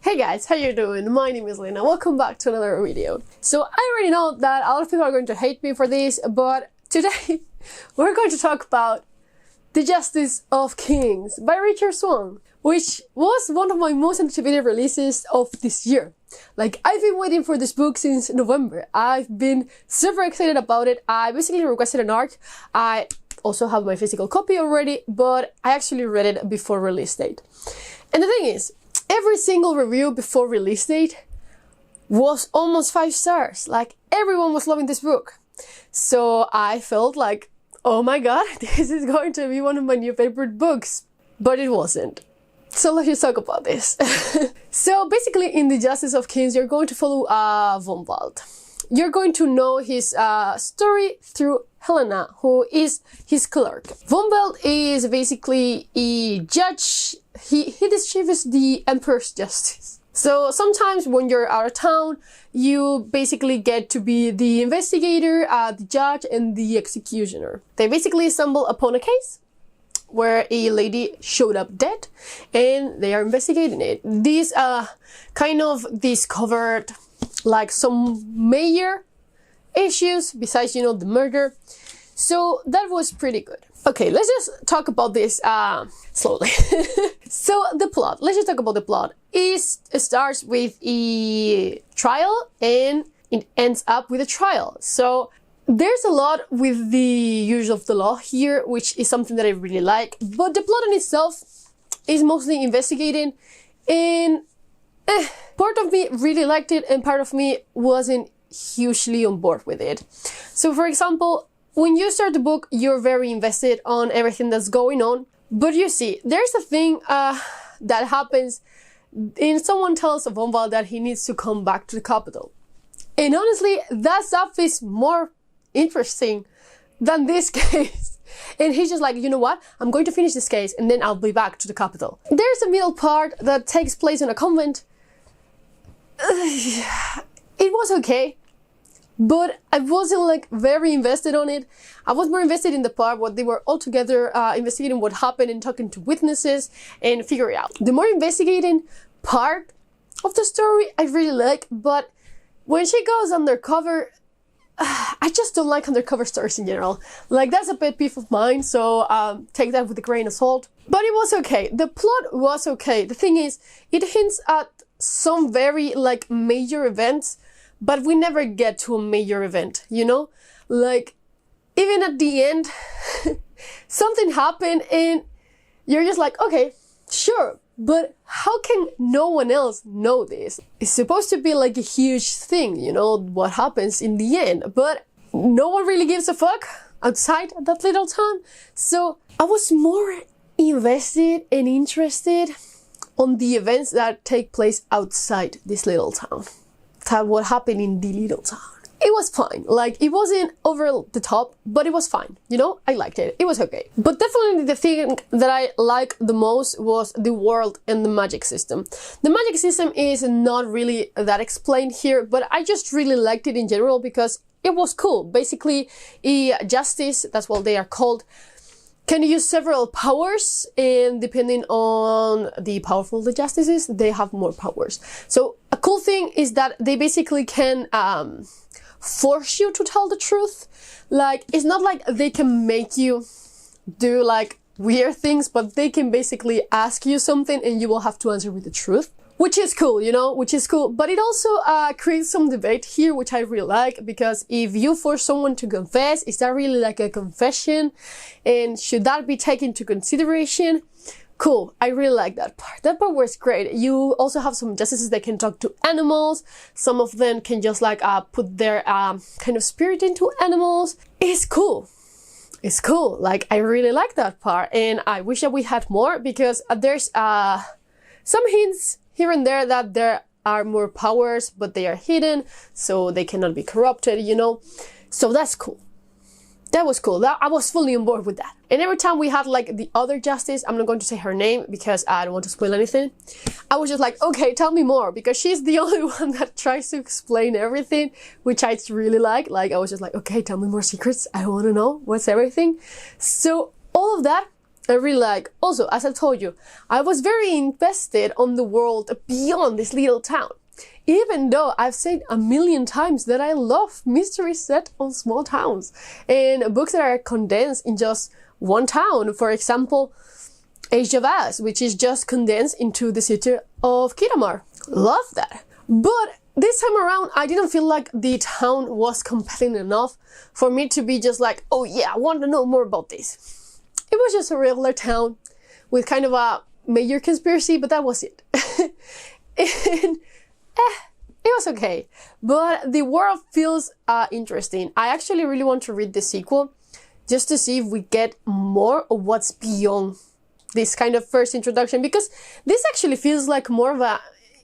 Hey guys, how you doing? My name is Lena. Welcome back to another video. So I already know that a lot of people are going to hate me for this, but today we're going to talk about The Justice of Kings by Richard Swan, which was one of my most anticipated releases of this year. Like, I've been waiting for this book since November. I've been super excited about it. I basically requested an ARC. I also have my physical copy already, but I actually read it before release date. And the thing is, every single review before release date was almost 5 stars. Like, everyone was loving this book. So I felt like, oh my god, this is going to be one of my new favorite books. But it wasn't. So let's just talk about this. So basically, in The Justice of Kings, you're going to follow Von Wald. You're going to know his story through Helena, who is his clerk. Von Wald is basically a judge. He distributes the Emperor's justice. So sometimes when you're out of town, you basically get to be the investigator, the judge, and the executioner. They basically stumble upon a case where a lady showed up dead, and they are investigating it. These kind of discovered like some major issues besides, you know, the murder. So that was pretty good. Okay, let's just talk about this slowly. So the plot, let's just talk about the plot. It starts with a trial and it ends up with a trial. So there's a lot with the use of the law here, which is something that I really like. But the plot in itself is mostly investigating, and part of me really liked it and part of me wasn't hugely on board with it. So for example, when you start the book, you're very invested on everything that's going on. But you see, there's a thing that happens, and someone tells Von Wald that he needs to come back to the capital. And honestly, that stuff is more interesting than this case. And he's just like, you know what? I'm going to finish this case and then I'll be back to the capital. There's a middle part that takes place in a convent. It was okay, but I wasn't like very invested on it. I was more invested in the part where they were all together investigating what happened and talking to witnesses and figuring out. The more investigating part of the story I really like, but when she goes undercover, I just don't like undercover stories in general. Like, that's a pet peeve of mine, so take that with a grain of salt. But it was okay. The plot was okay. The thing is, it hints at some very like major events, but we never get to a major event, you know? Like, even at the end, something happened and you're just like, okay, sure, but how can no one else know this? It's supposed to be like a huge thing, you know, what happens in the end, but no one really gives a fuck outside that little town. So I was more invested and interested on the events that take place outside this little town. That what happened in the little town. It was fine. Like, it wasn't over the top, but it was fine. You know, I liked it. It was okay. But definitely the thing that I liked the most was the world and the magic system. The magic system is not really that explained here, but I just really liked it in general because it was cool. Basically, a justice, that's what they are called, can use several powers, and depending on the powerful the justice is, they have more powers. So a cool thing is that they basically can force you to tell the truth. Like, it's not like they can make you do like weird things, but they can basically ask you something and you will have to answer with the truth. Which is cool, you know, which is cool. But it also creates some debate here, which I really like, because if you force someone to confess, is that really like a confession? And should that be taken into consideration? Cool, I really like that part. That part was great. You also have some justices that can talk to animals. Some of them can just like put their kind of spirit into animals. It's cool. It's cool. Like, I really like that part. And I wish that we had more, because there's some hints here and there that there are more powers, but they are hidden, so they cannot be corrupted, you know? So that's cool. That was cool. I was fully on board with that. And every time we had like the other justice, I'm not going to say her name because I don't want to spoil anything. I was just like, okay, tell me more, because she's the only one that tries to explain everything, which I really like. Like, I was just like, okay, tell me more secrets. I want to know what's everything. So all of that I really like. Also, as I told you, I was very invested on the world beyond this little town. Even though I've said a million times that I love mysteries set on small towns and books that are condensed in just one town. For example, Age of Us, which is just condensed into the city of Kitamar. Love that. But this time around, I didn't feel like the town was compelling enough for me to be just like, oh yeah, I want to know more about this. It was just a regular town with kind of a major conspiracy, but that was it. And it was okay. But the world feels interesting. I actually really want to read the sequel just to see if we get more of what's beyond this kind of first introduction, because this actually feels like more of a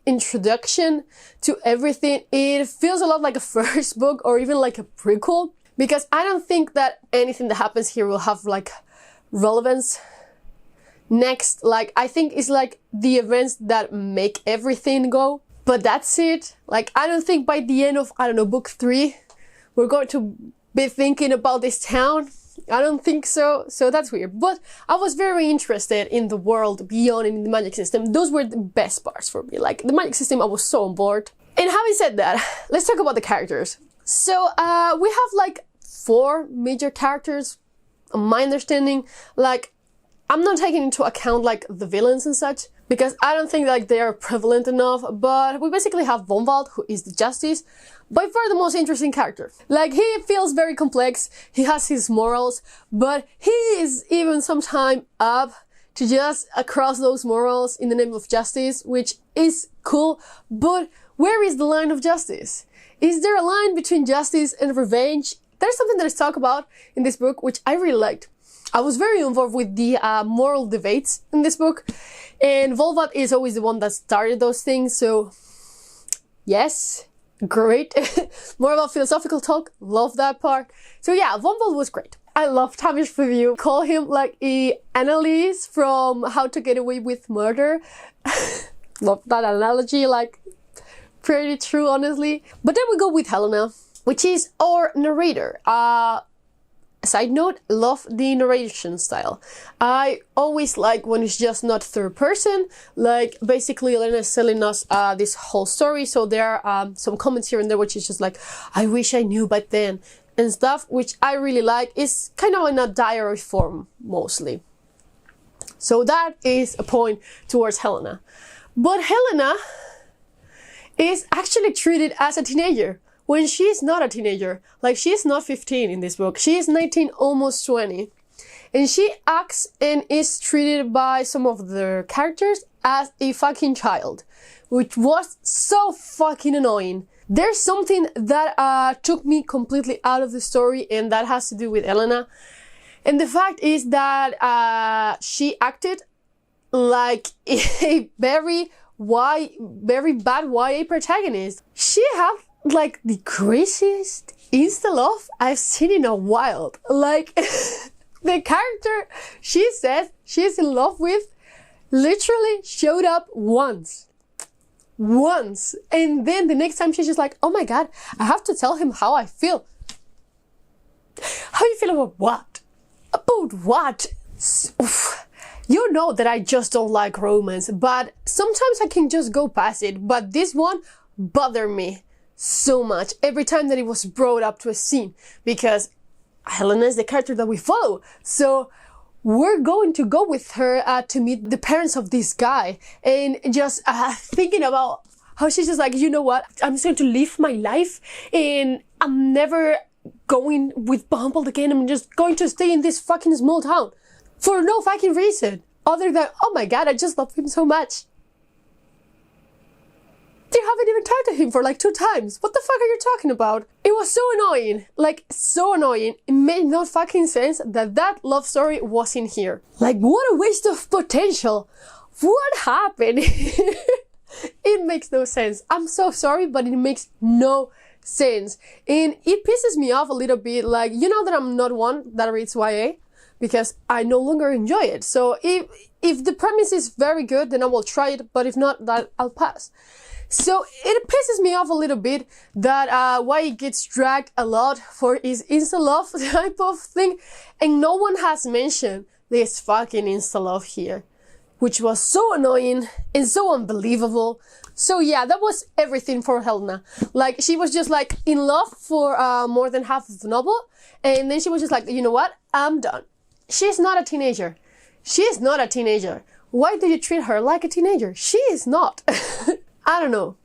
introduction to everything. It feels a lot like a first book or even like a prequel, because I don't think that anything that happens here will have like relevance next. Like, I think it's like the events that make everything go, but that's it. Like, I don't think by the end of, I don't know, book 3 we're going to be thinking about this town. I don't think so. So that's weird. But I was very interested in the world beyond and in the magic system. Those were the best parts for me. Like, the magic system, I was so on board. And having said that, let's talk about the characters. So we have like 4 major characters, my understanding. Like, I'm not taking into account like the villains and such, because I don't think like they are prevalent enough. But we basically have Vonwald, who is the Justice, by far the most interesting character. Like, he feels very complex, he has his morals, but he is even sometime up to just cross those morals in the name of justice, which is cool. But where is the line of justice? Is there a line between justice and revenge? There's something that is talked about in this book, which I really liked. I was very involved with the moral debates in this book, and Volvat is always the one that started those things, so yes, great. More about philosophical talk, love that part. So yeah, Volvat was great. I love Tavish Review. Call him like a Annalise from How to Get Away with Murder. Love that analogy, like pretty true, honestly. But then we go with Helena, which is our narrator. Side note, love the narration style. I always like when it's just not third person. Like, basically Lena is telling us this whole story, so there are some comments here and there which is just like, I wish I knew back then and stuff, which I really like. It's kind of in a diary form mostly. So that is a point towards Helena. But Helena is actually treated as a teenager when she's not a teenager. Like, she's not 15 in this book. She is 19, almost 20. And she acts and is treated by some of the characters as a fucking child, which was so fucking annoying. There's something that took me completely out of the story, and that has to do with Elena. And the fact is that she acted like a very bad YA protagonist. She had like the craziest insta-love I've seen in a while. Like, the character she says she's in love with literally showed up once. And then the next time she's just like, oh my god, I have to tell him how I feel. How you feel about what? About what? Oof. You know that I just don't like romance, but sometimes I can just go past it. But this one bothered me so much every time that it was brought up to a scene, because Helena is the character that we follow. So we're going to go with her to meet the parents of this guy, and just thinking about how she's just like, you know what, I'm just going to live my life and I'm never going with Bumble again. I'm just going to stay in this fucking small town for no fucking reason other than, oh my god, I just love him so much. You haven't even talked to him for like 2 times. What the fuck are you talking about? It was so annoying. Like, so annoying. It made no fucking sense that that love story was in here. Like, what a waste of potential. What happened? It makes no sense. I'm so sorry, but it makes no sense. And it pisses me off a little bit. Like, you know that I'm not one that reads YA, because I no longer enjoy it. So if the premise is very good, then I will try it. But if not, that I'll pass. So it pisses me off a little bit that why it gets dragged a lot for his insta-love type of thing, and no one has mentioned this fucking insta-love here, which was so annoying and so unbelievable. So yeah, that was everything for Helena. Like, she was just like in love for more than half of the novel, and then she was just like, you know what, I'm done. She's not a teenager. She is not a teenager. Why do you treat her like a teenager? She is not. I don't know.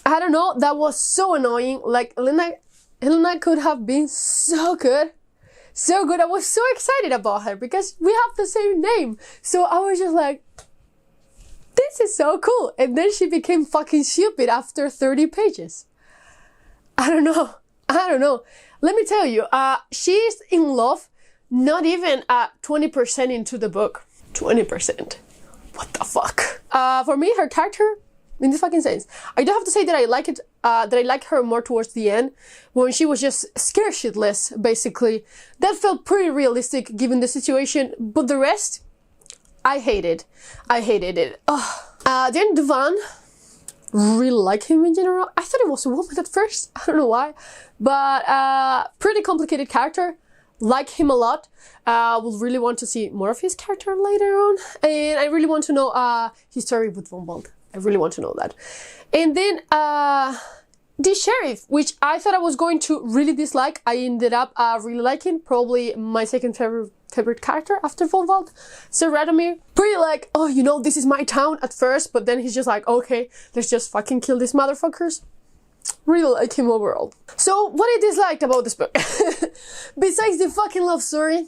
That was so annoying. Like, Helena could have been so good. So good. I was so excited about her because we have the same name. So I was just like, this is so cool. And then she became fucking stupid after 30 pages. I don't know. Let me tell you, she's in love not even 20% into the book. 20%. What the fuck? For me, her character, in this fucking sense, I do have to say that I like it, that I like her more towards the end, when she was just scared shitless, basically. That felt pretty realistic given the situation, but the rest, I hated it. Then Duvan, really like him in general. I thought it was a woman at first, I don't know why, but pretty complicated character. Like him a lot. Would really want to see more of his character later on, and I really want to know his story with Von Wald. I really want to know that. And then the sheriff, which I thought I was going to really dislike, I ended up really liking. Probably my second favorite character after Von Wald. Sir Radomir, pretty like, oh, you know, this is my town at first, but then he's just like, okay, let's just fucking kill these motherfuckers. Really like him overall. So, what I disliked about this book, besides the fucking love story,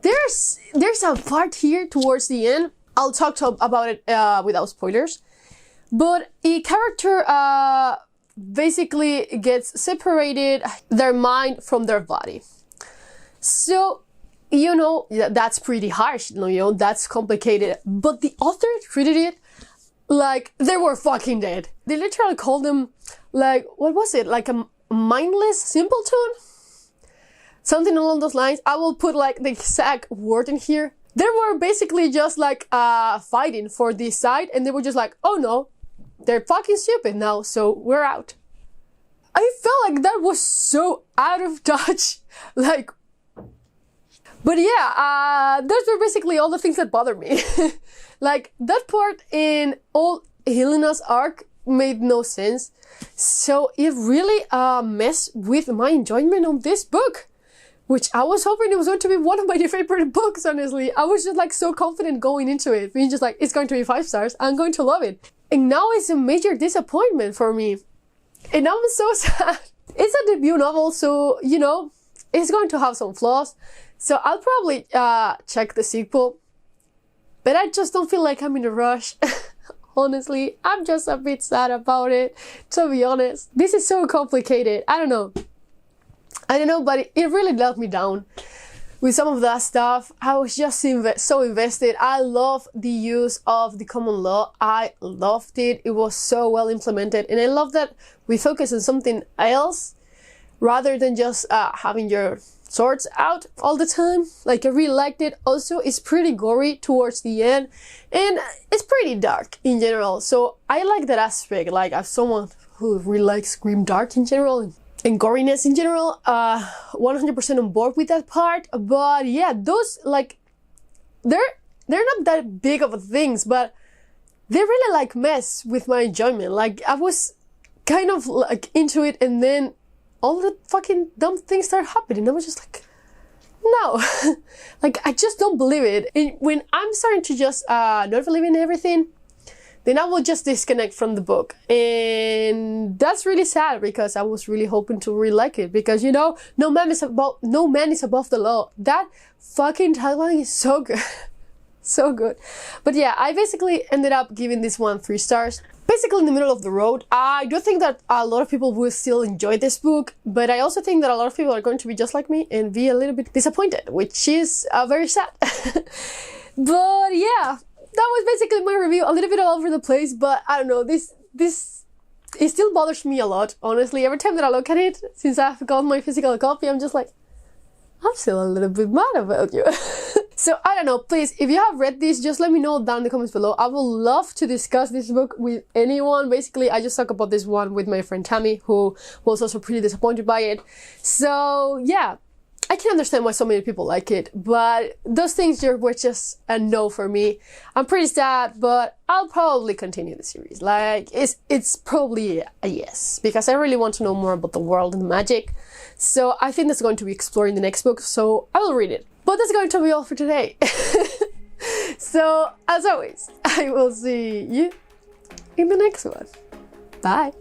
there's a part here towards the end. I'll talk about it without spoilers. But a character basically gets separated, their mind from their body. So, you know, that's pretty harsh, you know, that's complicated. But the author treated it like they were fucking dead. They literally called them, like, what was it? Like a mindless simpleton? Something along those lines. I will put like the exact word in here. They were basically just like fighting for this side, and they were just like, oh no, they're fucking stupid now, so we're out. I felt like that was so out of touch. Like, but yeah, those were basically all the things that bothered me. Like, that part in all Helena's arc made no sense. So it really messed with my enjoyment of this book, which I was hoping it was going to be one of my favorite books, honestly. I was just like so confident going into it, being just like, it's going to be 5 stars, I'm going to love it. And now it's a major disappointment for me. And I'm so sad. It's a debut novel, so, you know, it's going to have some flaws. So I'll probably check the sequel. But I just don't feel like I'm in a rush. Honestly, I'm just a bit sad about it, to be honest. This is so complicated. I don't know, but it really let me down with some of that stuff. I was just so invested. I love the use of the common law. I loved it. It was so well implemented. And I love that we focus on something else rather than just having your swords out all the time. Like, I really liked it. Also, it's pretty gory towards the end, and it's pretty dark in general. So I like that aspect. Like, as someone who really likes grim dark in general and goriness in general, 100% on board with that part. But yeah, those, like, they're not that big of things, but they really like mess with my enjoyment. Like, I was kind of like into it, and then all the fucking dumb things start happening. I was just like, no. Like, I just don't believe it. And when I'm starting to just not believe in everything, then I will just disconnect from the book. And that's really sad, because I was really hoping to really like it. Because, you know, no man is above the law. That fucking tagline is so good. So good. But yeah, I basically ended up giving this one 3 stars. Basically in the middle of the road. I do think that a lot of people will still enjoy this book, but I also think that a lot of people are going to be just like me and be a little bit disappointed, which is very sad. But yeah, that was basically my review. A little bit all over the place, but I don't know, this it still bothers me a lot, honestly. Every time that I look at it, since I've got my physical copy, I'm just like, I'm still a little bit mad about you. So, I don't know, please, if you have read this, just let me know down in the comments below. I would love to discuss this book with anyone. Basically, I just talked about this one with my friend Tammy, who was also pretty disappointed by it. So, yeah, I can understand why so many people like it, but those things were just a no for me. I'm pretty sad, but I'll probably continue the series. Like, it's probably a yes, because I really want to know more about the world and the magic. So I think that's going to be explored in the next book, so I will read it. But that's going to be all for today. So, as always, I will see you in the next one. Bye.